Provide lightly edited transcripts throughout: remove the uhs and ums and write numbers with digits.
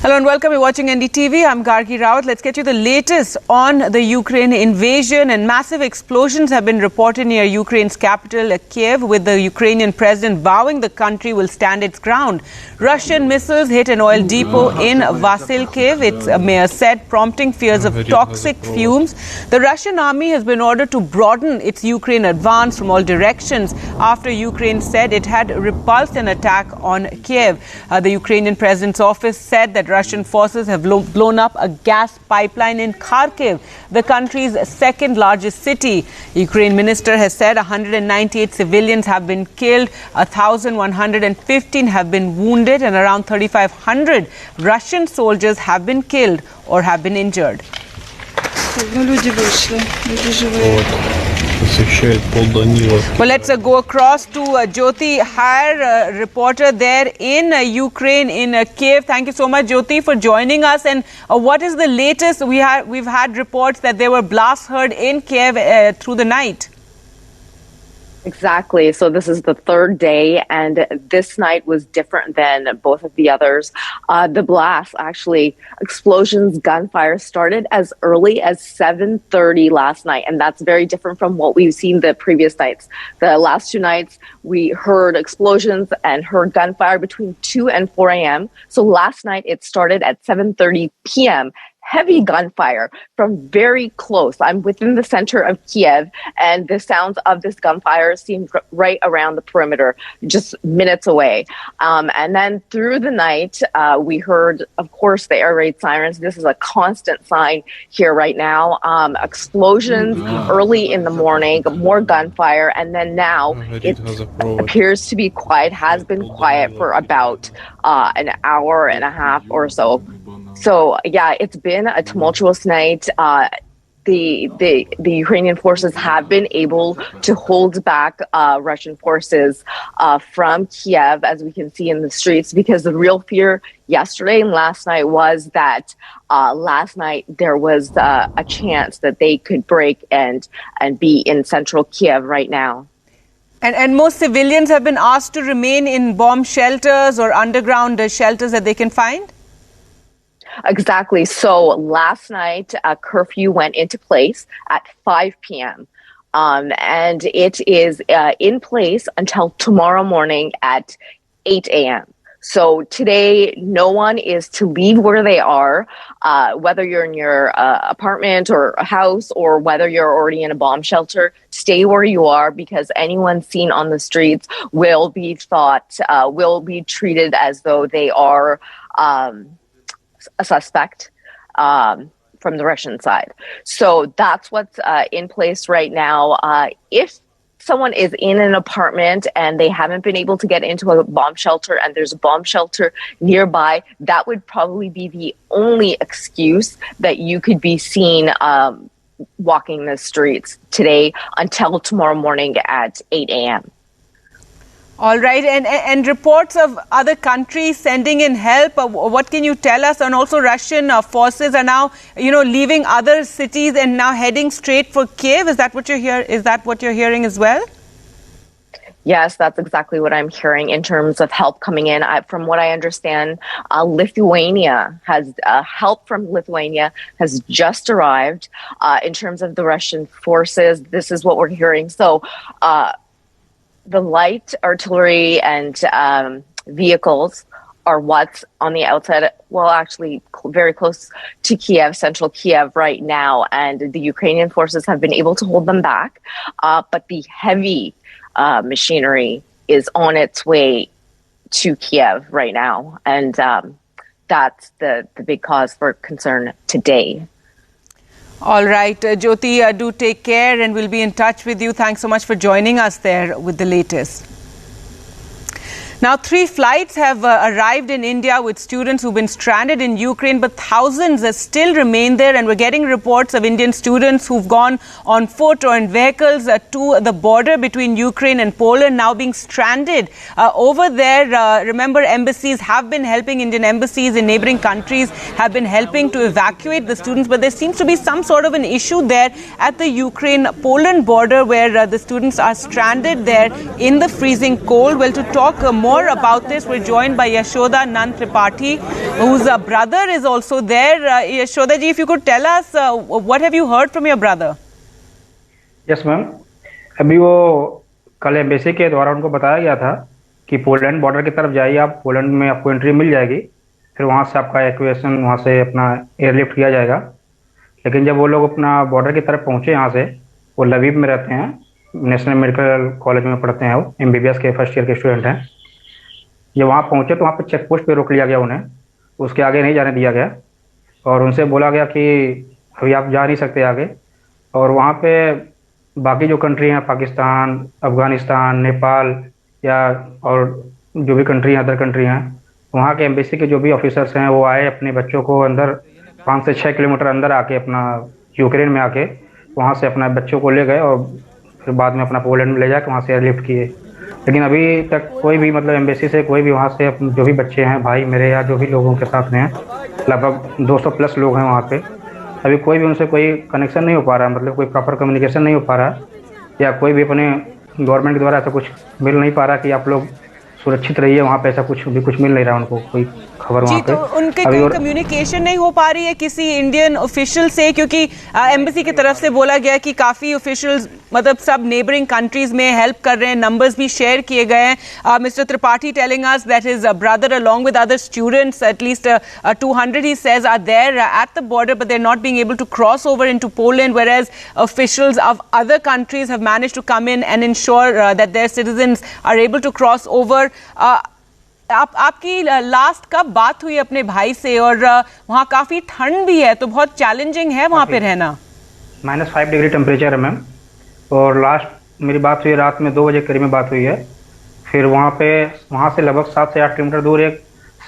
Hello and welcome. You're watching NDTV. I'm Gargi Rawat. Let's get you the latest on the Ukraine invasion. And massive explosions have been reported near Ukraine's capital, Kiev, with the Ukrainian president vowing the country will stand its ground. Russian missiles hit an oil depot in Vasilkiv, its mayor said, prompting fears of toxic fumes. The Russian army has been ordered to broaden its Ukraine advance from all directions after Ukraine said it had repulsed an attack on Kiev. The Ukrainian president's office said that Russian forces have blown up a gas pipeline in Kharkiv, the country's second largest city. Ukraine minister has said 198 civilians have been killed, 1,115 have been wounded, and around 3,500 Russian soldiers have been killed or have been injured. Well, let's go across to Jyoti Hire, reporter there in Ukraine, in Kiev. Thank you so much, Jyoti, for joining us. And what is the latest? We've had reports that there were blasts heard in Kiev through the night. Exactly. So this is the third day, and this night was different than both of the others. The blast, actually, explosions, gunfire started as early as 7:30 last night, and that's very different from what we've seen the previous nights. The last two nights, we heard explosions and heard gunfire between 2 and 4 a.m. So last night, it started at 7:30 p.m., heavy gunfire from very close. I'm within the center of Kiev, and the sounds of this gunfire seemed right around the perimeter, just minutes away. And then through the night, we heard, of course, the air raid sirens. This is a constant sign here right now. Explosions early in the morning, more gunfire, and then now it appears to be quiet, has been quiet for about an hour and a half or so. So, yeah, it's been a tumultuous night. The Ukrainian forces have been able to hold back Russian forces from Kiev, as we can see in the streets, because the real fear yesterday and last night was that last night there was a chance that they could break and be in central Kiev right now. And most civilians have been asked to remain in bomb shelters or underground shelters that they can find? Exactly. So last night, a curfew went into place at 5 p.m. And it is in place until tomorrow morning at 8 a.m. So today, no one is to leave where they are, whether you're in your apartment or a house, or whether you're already in a bomb shelter. Stay where you are, because anyone seen on the streets will be treated as though they are a suspect from the Russian side. So that's what's in place right now. If someone is in an apartment and they haven't been able to get into a bomb shelter and there's a bomb shelter nearby, that would probably be the only excuse that you could be seen walking the streets today until tomorrow morning at 8 a.m. All right. And reports of other countries sending in help. What can you tell us? And also Russian forces are now, leaving other cities and now heading straight for Kiev. Is that what you're hearing as well? Yes, that's exactly what I'm hearing in terms of help coming in. From what I understand, help from Lithuania has just arrived. In terms of the Russian forces, this is what we're hearing. So, the light artillery and vehicles are what's on the outside, well, actually very close to Kiev, central Kiev right now. And the Ukrainian forces have been able to hold them back. But the heavy machinery is on its way to Kiev right now. And that's the big cause for concern today. All right, Jyoti, do take care, and we'll be in touch with you. Thanks so much for joining us there with the latest. Now, 3 flights have arrived in India with students who've been stranded in Ukraine, but thousands still remain there. And we're getting reports of Indian students who've gone on foot or in vehicles to the border between Ukraine and Poland, now being stranded over there. Remember, embassies have been helping. Indian embassies in neighboring countries have been helping to evacuate the students. But there seems to be some sort of an issue there at the Ukraine-Poland border, where the students are stranded there in the freezing cold. Well, to talk more more about this, we're joined by Yashoda Nand Tripathi, whose brother is also there. Yashoda ji, if you could tell us, what have you heard from your brother? Yes ma'am, अभी वो कल embassy के द्वारा उनको बताया गया था कि पोलैंड बॉर्डर की तरफ जाइए, आप पोलैंड में आपको एंट्री मिल जाएगी, फिर वहाँ से आपका एवैक्यूएशन, वहाँ से अपना एयरलिफ्ट किया जाएगा। लेकिन जब वो लोग अपना बॉर्डर की तरफ पहुँचे, यहाँ से वो लवीव में रहते हैं, नेशनल मेडिकल कॉलेज में पढ़ते हैं, वो MBBS के फर्स्ट ईयर के स्टूडेंट हैं। ये वहाँ पहुँचे तो वहाँ पर चेक पोस्ट पर रोक लिया गया उन्हें, उसके आगे नहीं जाने दिया गया और उनसे बोला गया कि अभी आप जा नहीं सकते आगे। और वहाँ पे बाकी जो कंट्री हैं, पाकिस्तान, अफ़गानिस्तान, नेपाल या और जो भी कंट्री हैं, अदर कंट्री हैं, वहाँ के एम्बेसी के जो भी ऑफिसर्स हैं वो आए, अपने बच्चों को अंदर 5 से 6 किलोमीटर अंदर आके, अपना यूक्रेन में आके वहाँ से अपना बच्चों को ले गए और फिर बाद में अपना पोलैंड में ले जाकर वहाँ से एयरलिफ्ट किए। लेकिन अभी तक कोई भी मतलब एम्बेसी से कोई भी वहाँ से जो भी बच्चे हैं, भाई मेरे या जो भी लोगों के साथ में हैं, लगभग 200 प्लस लोग हैं वहाँ पे, अभी कोई भी उनसे कोई कनेक्शन नहीं हो पा रहा है, मतलब कोई प्रॉपर कम्युनिकेशन नहीं हो पा रहा है, या कोई भी अपने गवर्नमेंट के द्वारा ऐसा कुछ मिल नहीं पा रहा कि आप लोग सुरक्षित रहिए वहाँ पे, ऐसा कुछ मिल नहीं रहा उनको, कोई खबर वहाँ पे। तो उनके कोई कम्युनिकेशन नहीं हो पा रही है किसी इंडियन ऑफिशियल से, क्योंकि एम्बेसी की तरफ से बोला गया कि काफी ऑफिशियल्स मतलब सब नेबरिंग कंट्रीज में हेल्प कर रहे हैं, नंबर्स भी शेयर किए गए हैं। Mister Tripathi telling us that his brother along with other students, at least 200 he says are there at the border, but they're not being able to cross over into Poland, whereas officials of other countries have managed to come in and ensure that their citizens are able to cross over. आपकी last कब बात हुई अपने भाई से? और वहाँ काफी ठंड भी है, तो बहुत चैलेंजिंग है वहाँ पे रहना। -5 डिग्री टेम्परेचर है मैम, और लास्ट मेरी बात हुई रात में 2 बजे करीब में बात हुई है। फिर वहाँ से लगभग 7 से 8 किलोमीटर दूर एक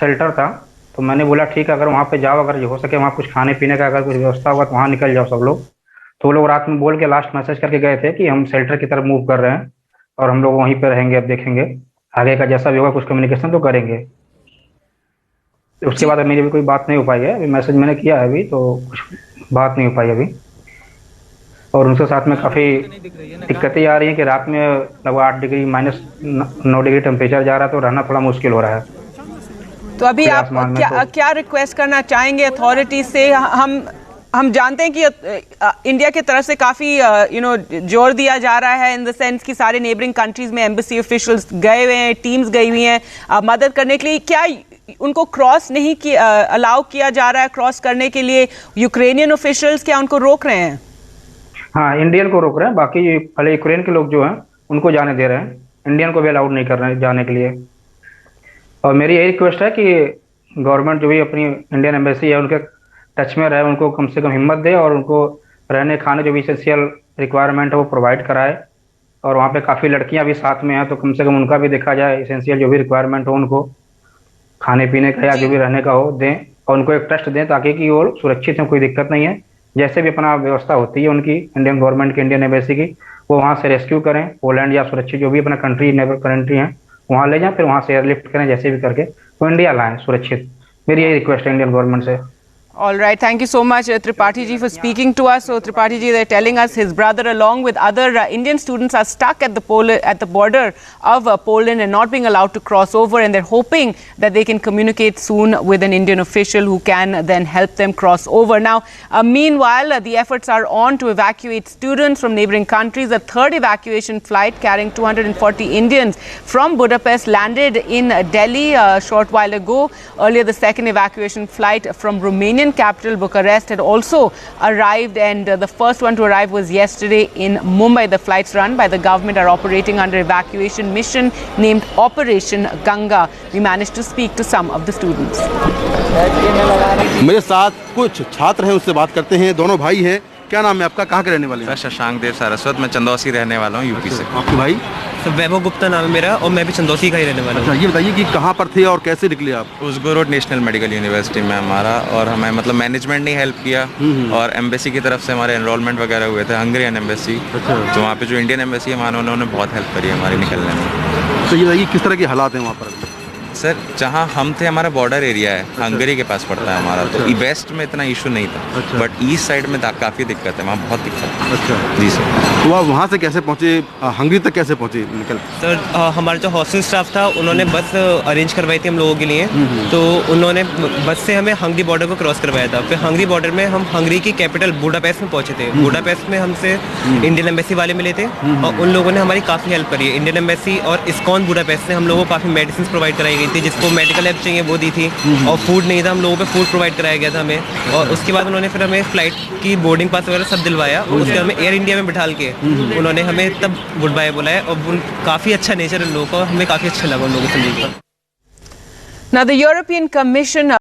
शेल्टर था, तो मैंने बोला ठीक है, अगर वहाँ पे जाओ, अगर हो सके वहाँ कुछ खाने पीने का अगर कुछ व्यवस्था होगा तो वहाँ निकल जाओ सब लोग। तो वो लोग रात में बोल के लास्ट मैसेज करके गए थे कि हम शेल्टर की तरफ मूव कर रहे हैं और हम लोग वहीं पर रहेंगे, अब देखेंगे आगे का जैसा भी होगा, कुछ कम्युनिकेशन तो करेंगे। उसके बाद मेरी भी कोई बात नहीं हो पाई है, अभी मैसेज मैंने किया है अभी, तो कुछ बात नहीं हो पाई अभी। और उनके साथ में काफ़ी दिक्कतें आ रही हैं कि रात में लगभग 8 डिग्री -9 डिग्री टेम्परेचर जा रहा है, तो रहना थोड़ा मुश्किल हो रहा है। तो अभी आप क्या रिक्वेस्ट करना चाहेंगे अथॉरिटी से? हम जानते हैं कि इंडिया की तरफ से काफी जोर दिया जा रहा है, इन द सेंस कि सारे नेबरिंग कंट्रीज में एम्बेसी ऑफिशियल्स गए हुए हैं, टीम्स गई हुई हैं मदद करने के लिए। क्या उनको क्रॉस नहीं किया, अलाउ किया जा रहा है क्रॉस करने के लिए? यूक्रेनियन ऑफिशियल्स क्या उनको रोक रहे हैं? हाँ, इंडियन को रोक रहे हैं, बाकी पहले यूक्रेन के लोग जो हैं उनको जाने दे रहे हैं, इंडियन को भी अलाउड नहीं कर रहे हैं जाने के लिए। और मेरी यही रिक्वेस्ट है कि गवर्नमेंट जो भी अपनी इंडियन एम्बेसी है उनके टच में रहे, उनको कम से कम हिम्मत दे और उनको रहने खाने जो भी एसेंशियल रिक्वायरमेंट है वो प्रोवाइड कराए। और वहाँ पे काफ़ी लड़कियाँ भी साथ में हैं, तो कम से कम उनका भी देखा जाए, एसेंशियल जो भी रिक्वायरमेंट हो उनको खाने पीने का या जो भी रहने का हो दें, और उनको एक ट्रस्ट दें ताकि कि वो सुरक्षित हैं, कोई दिक्कत नहीं है। जैसे भी अपना व्यवस्था होती है उनकी इंडियन गवर्नमेंट की, इंडियन एम्बेसी की, वो वहाँ से रेस्क्यू करें पोलैंड या सुरक्षित जो भी अपना कंट्री नेबर कंट्री है वहाँ ले जाएं, फिर वहाँ से एयरलिफ्ट करें जैसे भी करके, तो इंडिया लाएं सुरक्षित। मेरी यही रिक्वेस्ट है इंडियन गवर्नमेंट से। All right, thank you so much, Tripathi ji, for speaking to us. So, Tripathi ji, they're telling us his brother, along with other Indian students, are stuck at the border of Poland and not being allowed to cross over, and they're hoping that they can communicate soon with an Indian official who can then help them cross over. Now, meanwhile, the efforts are on to evacuate students from neighboring countries. A third evacuation flight carrying 240 Indians from Budapest landed in Delhi a short while ago. Earlier, the second evacuation flight from Romanian capital Bucharest had also arrived, and the first one to arrive was yesterday in Mumbai. The flights run by the government are operating under evacuation mission named Operation Ganga. We managed to speak to some of the students. मेरे साथ कुछ छात्र हैं, उससे बात करते हैं। दोनों भाई हैं। क्या नाम है आपका, कहाँ के रहने वाले हैं? शशांक देव सारस्वत, मैं चंदौसी रहने वाला हूँ, यूपी से। आपके भाई? वैभव गुप्ता नाम है मेरा, और मैं भी चंदौसी का ही रहने वाला हूँ। अच्छा, ये बताइए कि कहाँ पर थे और कैसे निकले आप? उस्गो रोड नेशनल मेडिकल यूनिवर्सिटी में हमारा, और हमें मतलब मैनेजमेंट ने हेल्प किया, और एम्बेसी की तरफ से हमारे एनरोलमेंट वगैरह हुए थे, हंगेरियन एम्बेसी। अच्छा। तो वहाँ पे जो इंडियन एम्बेसी है, उन्होंने बहुत हेल्प करी हमारी निकलने में। तो ये बताइए किस तरह के हालात हैं वहाँ पर? सर जहाँ हम थे हमारा बॉर्डर एरिया है, हंगरी के पास पड़ता है हमारा, तो वेस्ट में इतना इशू नहीं था, बट ईस्ट साइड में काफ़ी दिक्कत है, वहाँ बहुत दिक्कत है। अच्छा जी सर। तो आप वहाँ से कैसे पहुँचे, हंगरी तक कैसे पहुँचे निकल? सर हमारा जो हॉस्टल स्टाफ था उन्होंने बस अरेंज करवाई थी हम लोगों के लिए, तो उन्होंने बस से हमें हंगरी बॉर्डर को क्रॉस करवाया था। फिर हंगरी बॉर्डर में हम हंगरी की कैपिटल बुडापेस्ट में पहुंचे थे। बुडापेस्ट में हमसे इंडियन एम्बेसी वाले मिले थे और उन लोगों ने हमारी काफ़ी हेल्प करी है। इंडियन एम्बेसी और इस्कॉन बुडापेस्ट से हम लोगों को काफ़ी मेडिसिन प्रोवाइड कराई गई थी, जिसको मेडिकल हेल्प चाहिए वो दी थी, और फूड नहीं था हम लोगों को फूड प्रोवाइड कराया गया था हमें। और उसके बाद उन्होंने फिर हमें फ्लाइट की बोर्डिंग पास वगैरह सब दिलवाया, और उसके बाद हमें एयर इंडिया में बिठाल के उन्होंने हमें तब गुड बाय बोला है। और काफ़ी अच्छा नेचर उन लोगों को, हमें काफ़ी अच्छा लगा उन लोगों से मिलकर। Now, the European Commission